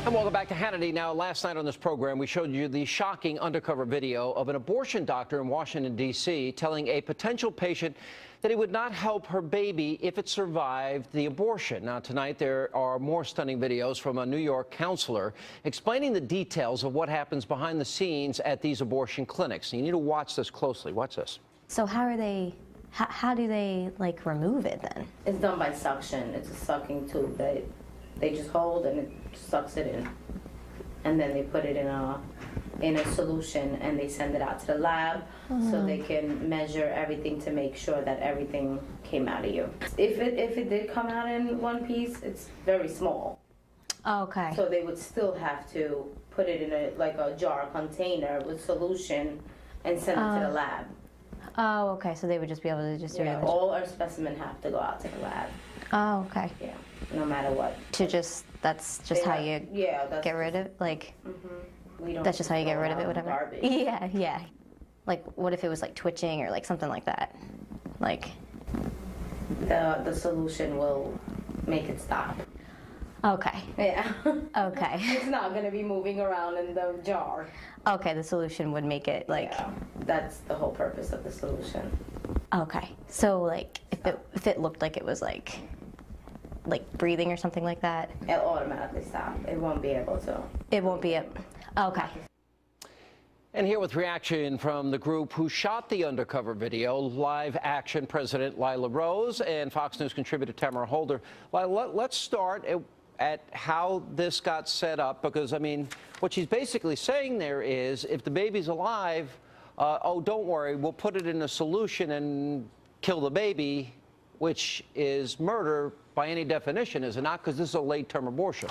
And welcome back to Hannity. Now, last night on this program, we showed you the shocking undercover video of an abortion doctor in Washington, D.C., telling a potential patient that he would not help her baby if it survived the abortion. Now, tonight, there are more stunning videos from a New York counselor explaining the details of what happens behind the scenes at these abortion clinics. You need to watch this closely. Watch this. So how do they, like, remove it then? It's done by suction. It's a sucking tube that they just hold and it sucks it in. And then they put it in a solution and they send it out to the lab so they can measure everything to make sure that everything came out of you. If it did come out in one piece, it's very small. Oh, okay. So they would still have to put it in a jar container with solution and send it to the lab. Oh, okay. So they would just be able to just do it. All our specimens have to go out to the lab. Oh, okay. Yeah, no matter what. That's just how you get rid of it? Like, that's just how you get rid of it, whatever? Garbage. Yeah, yeah. Like, what if it was, like, twitching or, like, something like that? Like... The solution will make it stop. Okay. Yeah. Okay. It's not going to be moving around in the jar. Okay, the solution would make it, like... Yeah, that's the whole purpose of the solution. Okay. So, like, if it looked like it was, like breathing or something like that? It'll automatically stop. It won't be able to. It won't be okay. And here with reaction from the group who shot the undercover video, Live Action President Lila Rose and Fox News contributor Tamara Holder. Lila, let's start at how this got set up, because, I mean, what she's basically saying there is if the baby's alive, oh, don't worry, we'll put it in a solution and kill the baby, which is murder by any definition, is it not? Because this is a late-term abortion.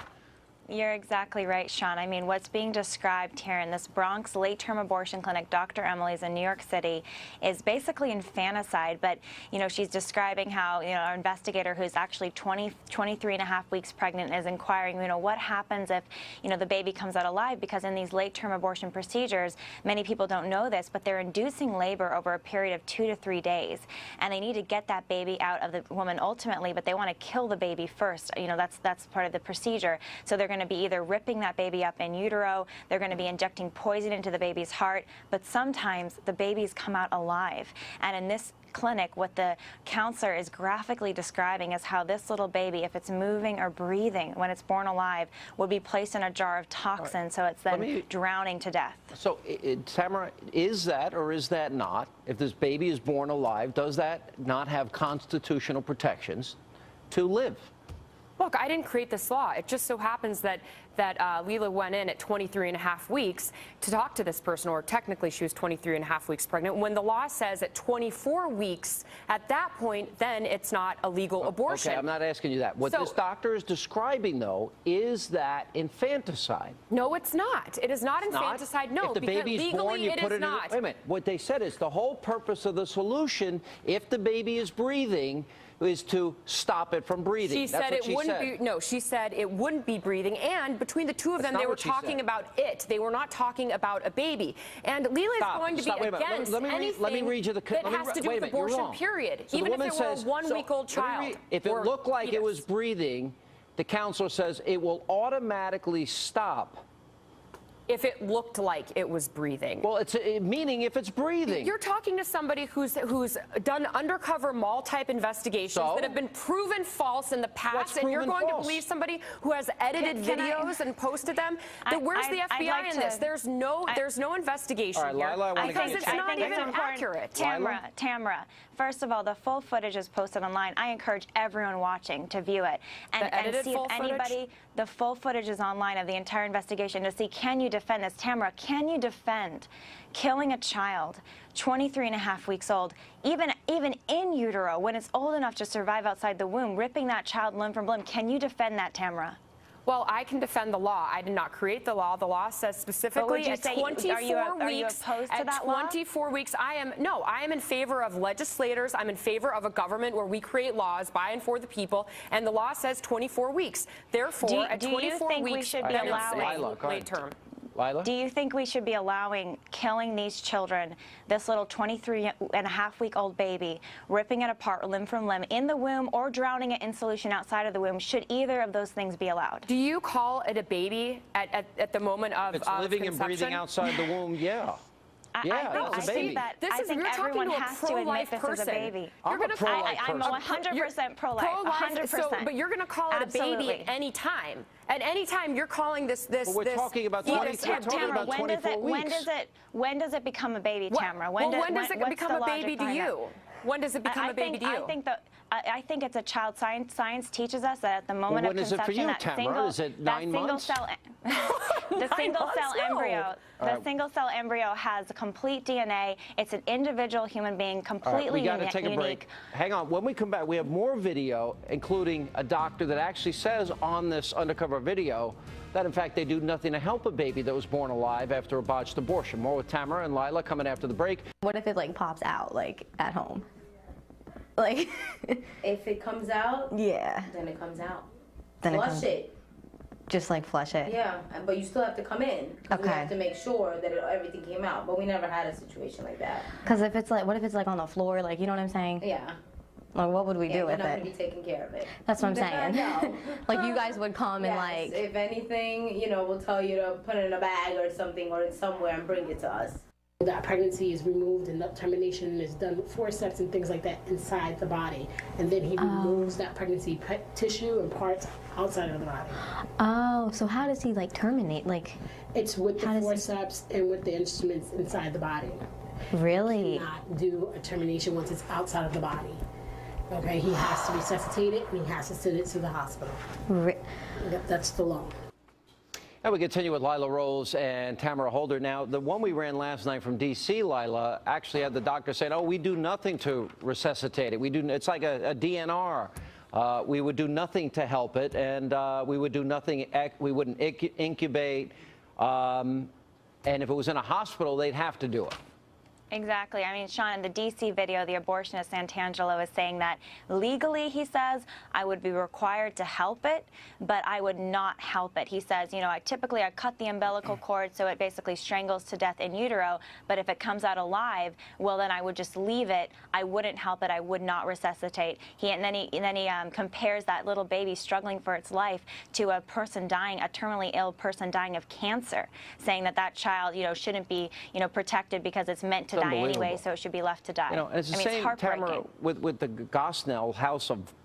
You're exactly right, Sean. I mean, what's being described here in this Bronx late-term abortion clinic, Dr. Emily's in New York City, is basically infanticide. But, you know, she's describing how, you know, our investigator who's actually 23 and a half weeks pregnant is inquiring, you know, what happens if, you know, the baby comes out alive? Because in these late-term abortion procedures, many people don't know this, but they're inducing labor over a period of 2 to 3 days. And they need to get that baby out of the woman ultimately, but they want to kill the baby first. You know, that's part of the procedure. So they're going to be either ripping that baby up in utero, they're going to be injecting poison into the baby's heart, but sometimes the babies come out alive. And in this clinic, what the counselor is graphically describing is how this little baby, if it's moving or breathing when it's born alive, would be placed in a jar of toxin, so it's then drowning to death. So, Tamara, is that or is that not, if this baby is born alive, does that not have constitutional protections to live? Look, I didn't create this law. It just so happens that Lila went in at 23 and a half weeks to talk to this person, or technically she was 23 and a half weeks pregnant. When the law says at 24 weeks, at that point, then it's not a legal abortion. Okay, I'm not asking you that. What this doctor is describing, though, is that infanticide. No, it's not. It is not infanticide. No, if the because baby's legally born, you it put is it not. In. Wait a minute. What they said is the whole purpose of the solution, if the baby is breathing, is to stop it from breathing. She said it wouldn't be. No, she said it wouldn't be breathing. And between the two of them, they were talking about it. They were not talking about a baby. And Lila is going to be against anything that has to do with abortion. Period. Even if it were a one-week-old child. If it looked like it was breathing, the counselor says it will automatically stop. If it looked like it was breathing. Well, it's meaning if it's breathing. You're talking to somebody who's done undercover mall-type investigations that have been proven false in the past, and you're going to believe somebody who has edited videos and posted them? Where's the FBI in this? There's no investigation here. Lila, because it's not even accurate. Tamara, first of all, the full footage is posted online. I encourage everyone watching to view it and see if anybody. The full footage is online of the entire investigation to see, can you defend this? Tamara, can you defend killing a child 23 and a half weeks old, even in utero, when it's old enough to survive outside the womb, ripping that child limb from limb? Can you defend that, Tamara? Well, I can defend the law. I did not create the law. The law says specifically at 24 weeks. At 24 weeks, I am in favor of legislators. I'm in favor of a government where we create laws by and for the people, and the law says 24 weeks. Therefore, at 24 weeks, we should be allowing late term. Lila? Do you think we should be allowing killing these children, this little 23-and-a-half-week-old baby, ripping it apart limb from limb in the womb or drowning it in solution outside of the womb? Should either of those things be allowed? Do you call it a baby at the moment of It's living conception? and breathing outside the womb, yeah. Yeah, it's a baby. I think everyone has to admit this is a baby. I'm a pro-life I'm person. 100% pro-life. 100%. So, but you're going to call it Absolutely. a baby at any time. At any time, you're calling this. But we're talking about 24 weeks. When does it become a baby, Tamara? When does it become a baby to you? When does it become a baby to you? I think it's a child. Science teaches us that at the moment of when is it for conception, you, that Tamara? Is it 9 months? The single cell embryo. The single cell embryo has complete DNA. It's an individual human being, completely unique. We got to take a break. Hang on. When we come back, we have more video, including a doctor that actually says on this undercover video that, in fact, they do nothing to help a baby that was born alive after a botched abortion. More with Tamara and Lila coming after the break. What if it like pops out like at home? Like if it comes out, yeah, then it comes out. Then Flush it. Just like flush it. Yeah, but you still have to come in. Okay. We have to make sure that everything came out, but we never had a situation like that. Because if it's like, what if it's like on the floor? Like, you know what I'm saying? Yeah. Like, what would we do with We're not it? gonna be taking care of it. That's what I'm saying. No. Like, you guys would come and like. If anything, we'll tell you to put it in a bag or something or somewhere and bring it to us. That pregnancy is removed and the termination is done with forceps and things like that inside the body. And then he removes that pregnancy tissue and parts outside of the body. Oh, so how does he like terminate? Like, it's with the forceps and with the instruments inside the body. Really? He cannot do a termination once it's outside of the body. Okay, he has to resuscitate it and he has to send it to the hospital. That's the law. And we continue with Lila Rose and Tamara Holder. Now, the one we ran last night from D.C., Lila, actually had the doctor saying, oh, we do nothing to resuscitate it. It's like a DNR. We would do nothing to help it, and we would do nothing. We wouldn't incubate. And if it was in a hospital, they'd have to do it. Exactly. I mean, Sean, in the D.C. video, the abortionist Santangelo is saying that legally, he says, I would be required to help it, but I would not help it. He says, I cut the umbilical cord so it basically strangles to death in utero, but if it comes out alive, well, then I would just leave it. I wouldn't help it. I would not resuscitate. And then he compares that little baby struggling for its life to a person dying, a terminally ill person dying of cancer, saying that child, shouldn't be, protected because it's meant to die anyway, so it should be left to die. And it's the same, Tamara, with the Gosnell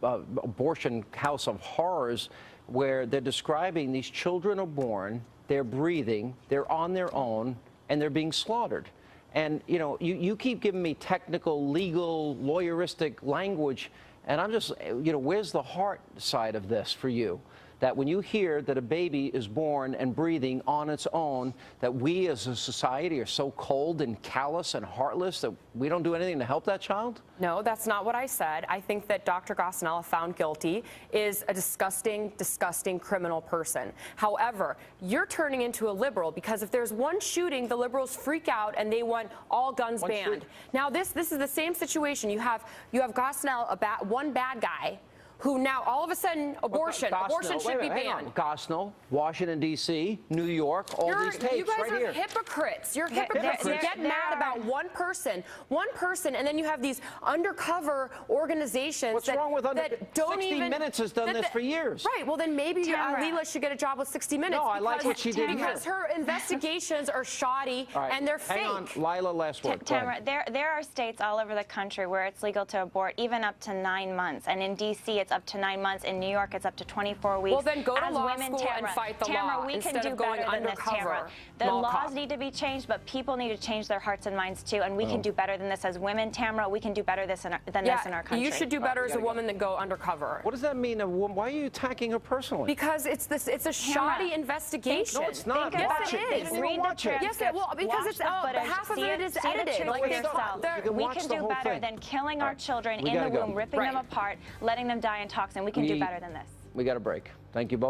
abortion house of horrors, where they're describing these children are born, they're breathing, they're on their own, and they're being slaughtered. And, you keep giving me technical, legal, lawyeristic language, and I'm just, where's the heart side of this for you? That when you hear that a baby is born and breathing on its own, that we as a society are so cold and callous and heartless that we don't do anything to help that child? No, that's not what I said. I think that Dr. Gosnell, found guilty, is a disgusting, disgusting criminal person. However, you're turning into a liberal because if there's one shooting, the liberals freak out and they want all guns banned. Now, this is the same situation. You have Gosnell, one bad guy, who now all of a sudden abortion should be banned. Gosnell, Washington, D.C., New York, all these tapes you guys right are here. Hypocrites. You're hypocrites. You get mad about one person, and then you have these undercover organizations What's wrong with that don't 60 even... Minutes has done this for years. Right. Well, then maybe Lila should get a job with 60 Minutes. No, I like what she did here. Because her investigations are shoddy and they're fake. Hang on, Lila, last word. Tamara, there are states all over the country where it's legal to abort even up to 9 months, and in D.C. it's up to 9 months. In New York, it's up to 24 weeks. Well, then go to law women, school and fight the law we instead can do of going better than this, undercover. Tamara. The laws need to be changed, but people need to change their hearts and minds too, and we can do better than this as women, Tamara. We can do better than this in our country. You should do better as a woman than go undercover. What does that mean? Why are you attacking her personally? Because it's a shoddy investigation. No, it's not. Yes, it is. Read the transcripts. Yes, well, because it's half of it is edited. We can do better than killing our children in the womb, ripping them apart, letting them die in toxin. We can do better than this. We got a break. Thank you both.